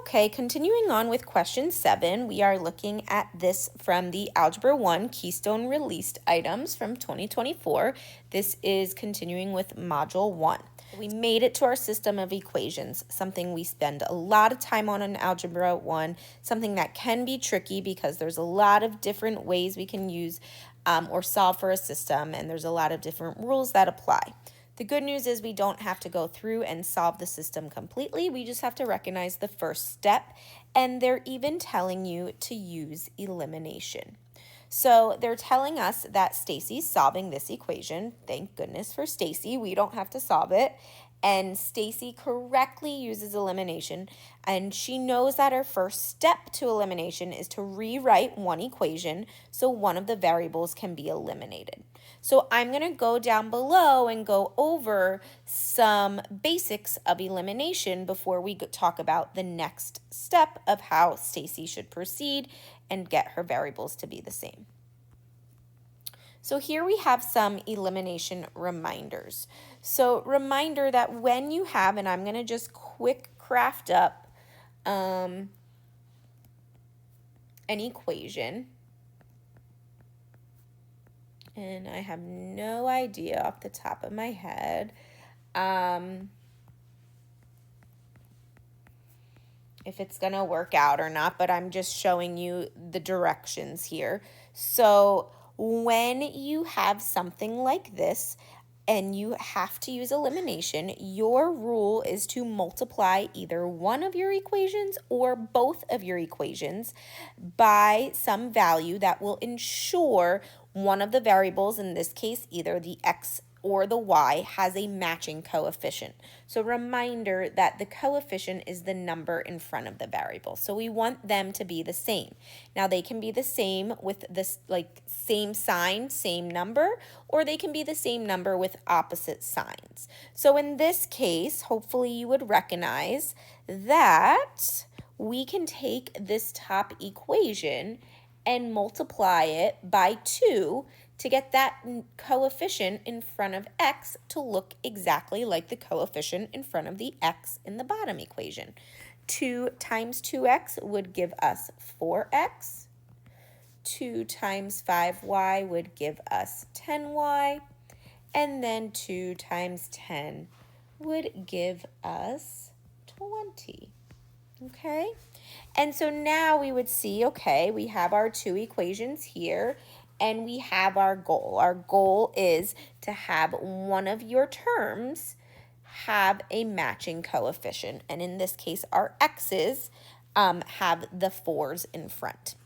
Okay, continuing on with question 7, we are looking at this from the Algebra I Keystone released items from 2024. This is continuing with Module 1. We made it to our system of equations, something we spend a lot of time on in Algebra 1, something that can be tricky because there's a lot of different ways we can use or solve for a system, and there's a lot of different rules that apply. The good news is we don't have to go through and solve the system completely. We just have to recognize the first step, and they're even telling you to use elimination. So they're telling us that Stacy's solving this equation. Thank goodness for Stacy. We don't have to solve it. And Stacy correctly uses elimination, and she knows that her first step to elimination is to rewrite one equation so one of the variables can be eliminated. So I'm going to go down below and go over some basics of elimination before we talk about the next step of how Stacy should proceed and get her variables to be the same. So here we have some elimination reminders. So reminder that when you have, and I'm going to just quick craft up an equation. And I have no idea off the top of my head if it's going to work out or not, but I'm just showing you the directions here. So when you have something like this and you have to use elimination, your rule is to multiply either one of your equations or both of your equations by some value that will ensure one of the variables, in this case either the x or the y, has a matching coefficient. So reminder that the coefficient is the number in front of the variable. So we want them to be the same. Now they can be the same with this same sign, same number, or they can be the same number with opposite signs. So in this case, hopefully you would recognize that we can take this top equation and multiply it by 2 to get that coefficient in front of x to look exactly like the coefficient in front of the x in the bottom equation. 2 times 2x would give us 4x. 2 times 5y would give us 10y. And then 2 times 10 would give us 20. Okay? And so now we would see, okay, we have our two equations here, and we have our goal. Our goal is to have one of your terms have a matching coefficient. And in this case, our x's have the 4's in front.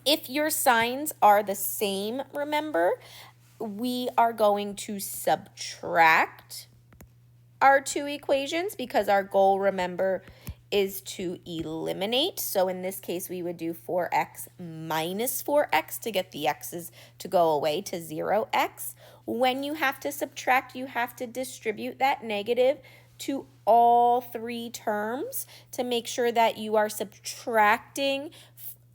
If your signs are the same, remember, we are going to subtract our two equations because our goal, remember, is to eliminate. So in this case, we would do 4x minus 4x to get the x's to go away to 0x. When you have to subtract, you have to distribute that negative to all three terms to make sure that you are subtracting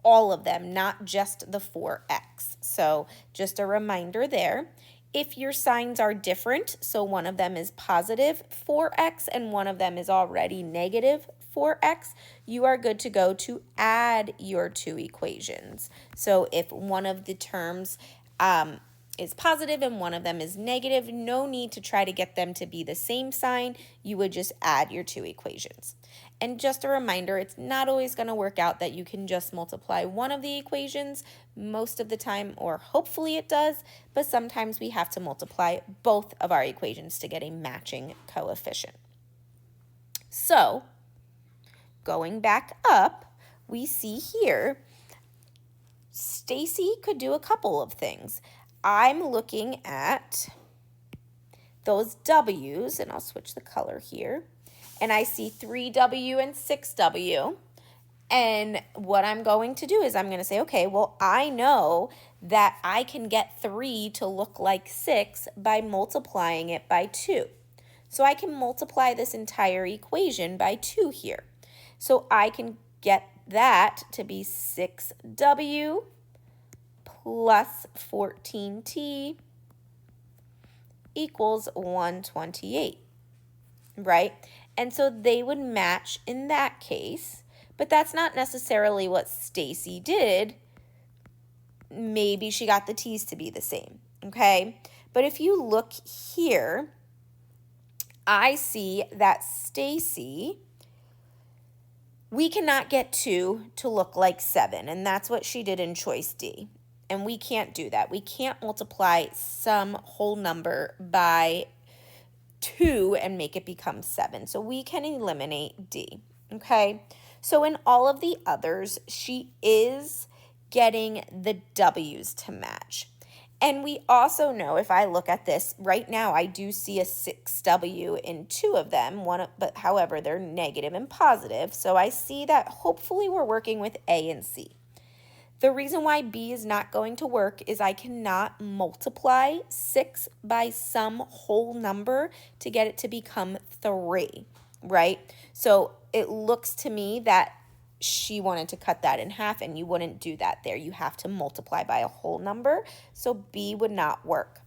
all of them, not just the 4x. So just a reminder there. If your signs are different, so one of them is positive 4x and one of them is already negative 4x, you are good to go to add your two equations. So if one of the terms is positive and one of them is negative, no need to try to get them to be the same sign. You would just add your two equations. And just a reminder, it's not always going to work out that you can just multiply one of the equations most of the time, or hopefully it does, but sometimes we have to multiply both of our equations to get a matching coefficient. So, going back up, we see here, Stacy could do a couple of things. I'm looking at those W's, and I'll switch the color here, and I see 3W and 6W. And what I'm going to do is I'm going to say, okay, well, I know that I can get 3 to look like 6 by multiplying it by 2. So I can multiply this entire equation by 2 here. So I can get that to be 6W plus 14t equals 128, right? And so they would match in that case. but that's not necessarily what Stacy did. Maybe she got the t's to be the same, okay? But if you look here, I see that Stacy, we cannot get 2 to look like 7, and that's what she did in choice D. And we can't do that. We can't multiply some whole number by 2 and make it become 7. So we can eliminate D, okay? So in all of the others, she is getting the W's to match. And we also know, if I look at this right now, I do see a 6W in 2 of them, but however, they're negative and positive. So I see that hopefully we're working with A and C. The reason why B is not going to work is I cannot multiply 6 by some whole number to get it to become 3, right? So it looks to me that she wanted to cut that in half, and you wouldn't do that there. You have to multiply by a whole number, so B would not work.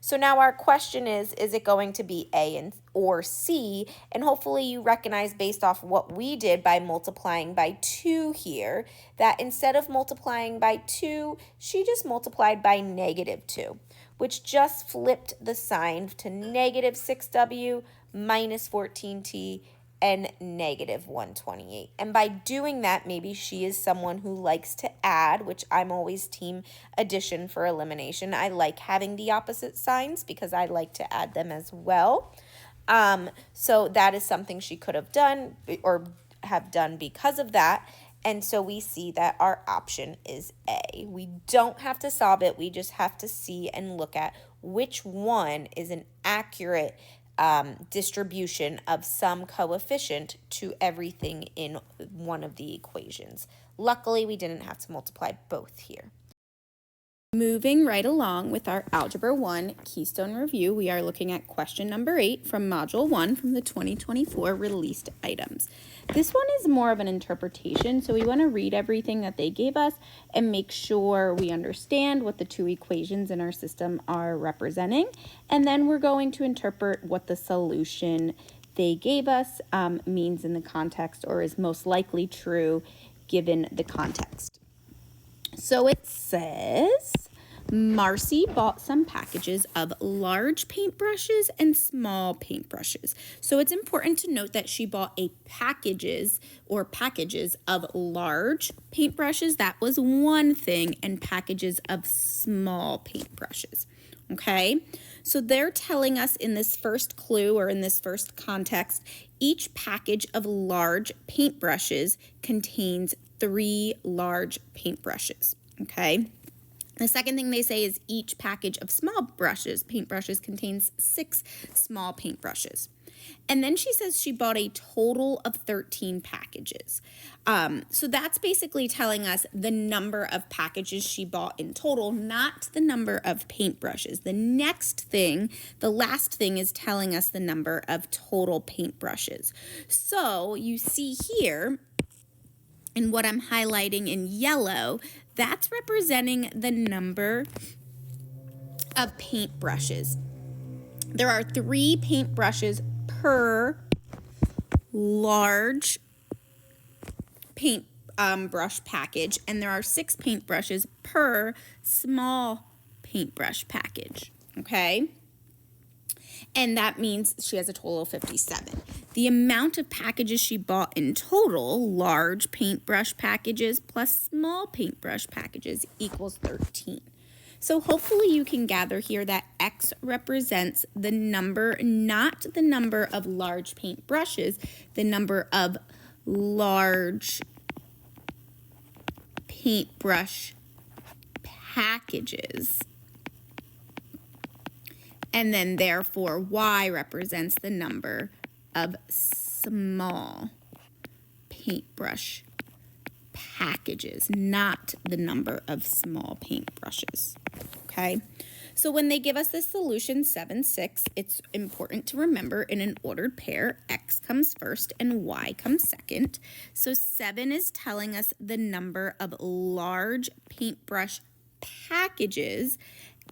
So now our question is it going to be A or C? And hopefully you recognize, based off what we did by multiplying by 2 here, that instead of multiplying by 2, she just multiplied by -2, which just flipped the sign to negative 6W minus 14T and negative 128. And by doing that, maybe she is someone who likes to add, which I'm always team addition for elimination. I like having the opposite signs because I like to add them as well. So that is something she could have done or have done because of that. And so we see that our option is A. We don't have to solve it. We just have to see and look at which one is an accurate distribution of some coefficient to everything in one of the equations. Luckily, we didn't have to multiply both here. Moving right along with our Algebra I Keystone review, we are looking at question number 8 from Module 1 from the 2024 released items. This one is more of an interpretation, so we want to read everything that they gave us and make sure we understand what the two equations in our system are representing, and then we're going to interpret what the solution they gave us means in the context, or is most likely true given the context. So it says, Marcy bought some packages of large paintbrushes and small paintbrushes. So it's important to note that she bought packages of large paintbrushes. That was one thing, and packages of small paintbrushes. Okay, so they're telling us in this first clue, or in this first context, each package of large paintbrushes contains 3 large paintbrushes, okay? The second thing they say is each package of small paintbrushes contains 6 small paintbrushes. And then she says she bought a total of 13 packages. So that's basically telling us the number of packages she bought in total, not the number of paintbrushes. The next thing, the last thing, is telling us the number of total paintbrushes. So you see here, and what I'm highlighting in yellow, that's representing the number of paintbrushes. There are 3 paintbrushes per large paintbrush package, and there are 6 paintbrushes per small paintbrush package, okay? And that means she has a total of 57. The amount of packages she bought in total, large paintbrush packages plus small paintbrush packages, equals 13. So hopefully you can gather here that X represents the number, not the number of large paintbrushes, the number of large paintbrush packages. And then therefore Y represents the number of small paintbrush packages, not the number of small paintbrushes, okay? So when they give us this solution 7, 6, it's important to remember in an ordered pair, X comes first and Y comes second. So 7 is telling us the number of large paintbrush packages,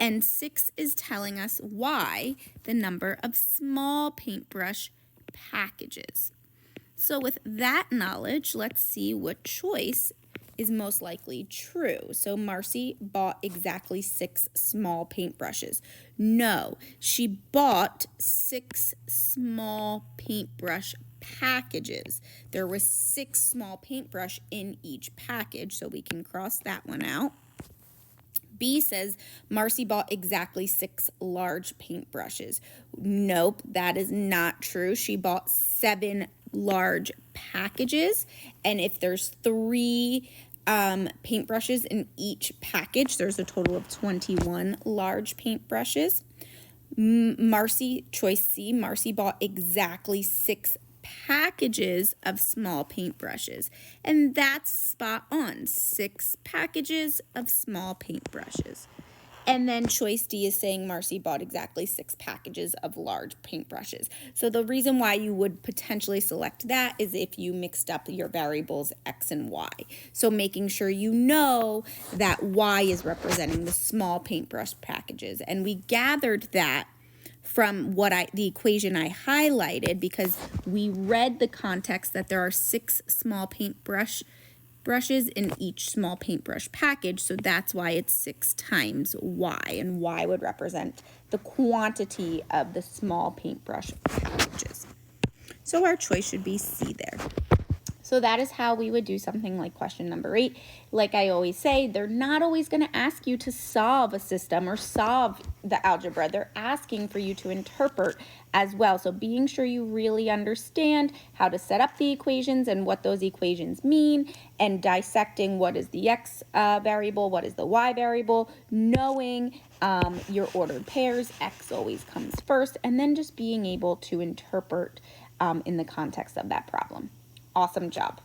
and 6 is telling us Y, the number of small paintbrush packages. So with that knowledge, let's see what choice is most likely true. So Marcy bought exactly 6 small paintbrushes. No, she bought 6 small paintbrush packages. There was 6 small paintbrush in each package, so we can cross that one out. B says Marcy bought exactly 6 large paintbrushes. Nope, that is not true. She bought 7 large packages, and if there's 3 paintbrushes in each package, there's a total of 21 large paintbrushes. Marcy, choice C, Marcy bought exactly 6 packages of small paintbrushes. And that's spot on, 6 packages of small paintbrushes. And then choice D is saying Marcy bought exactly 6 packages of large paintbrushes. So the reason why you would potentially select that is if you mixed up your variables X and Y. So making sure you know that Y is representing the small paintbrush packages. And we gathered that from the equation I highlighted, because we read the context that there are 6 small brushes in each small paintbrush package, so that's why it's 6 times Y, and Y would represent the quantity of the small paintbrush packages. So our choice should be C there. So that is how we would do something like question number 8. Like I always say, they're not always going to ask you to solve a system or solve the algebra. They're asking for you to interpret as well. So being sure you really understand how to set up the equations and what those equations mean, and dissecting what is the X variable, what is the Y variable, knowing your ordered pairs, X always comes first, and then just being able to interpret in the context of that problem. Awesome job.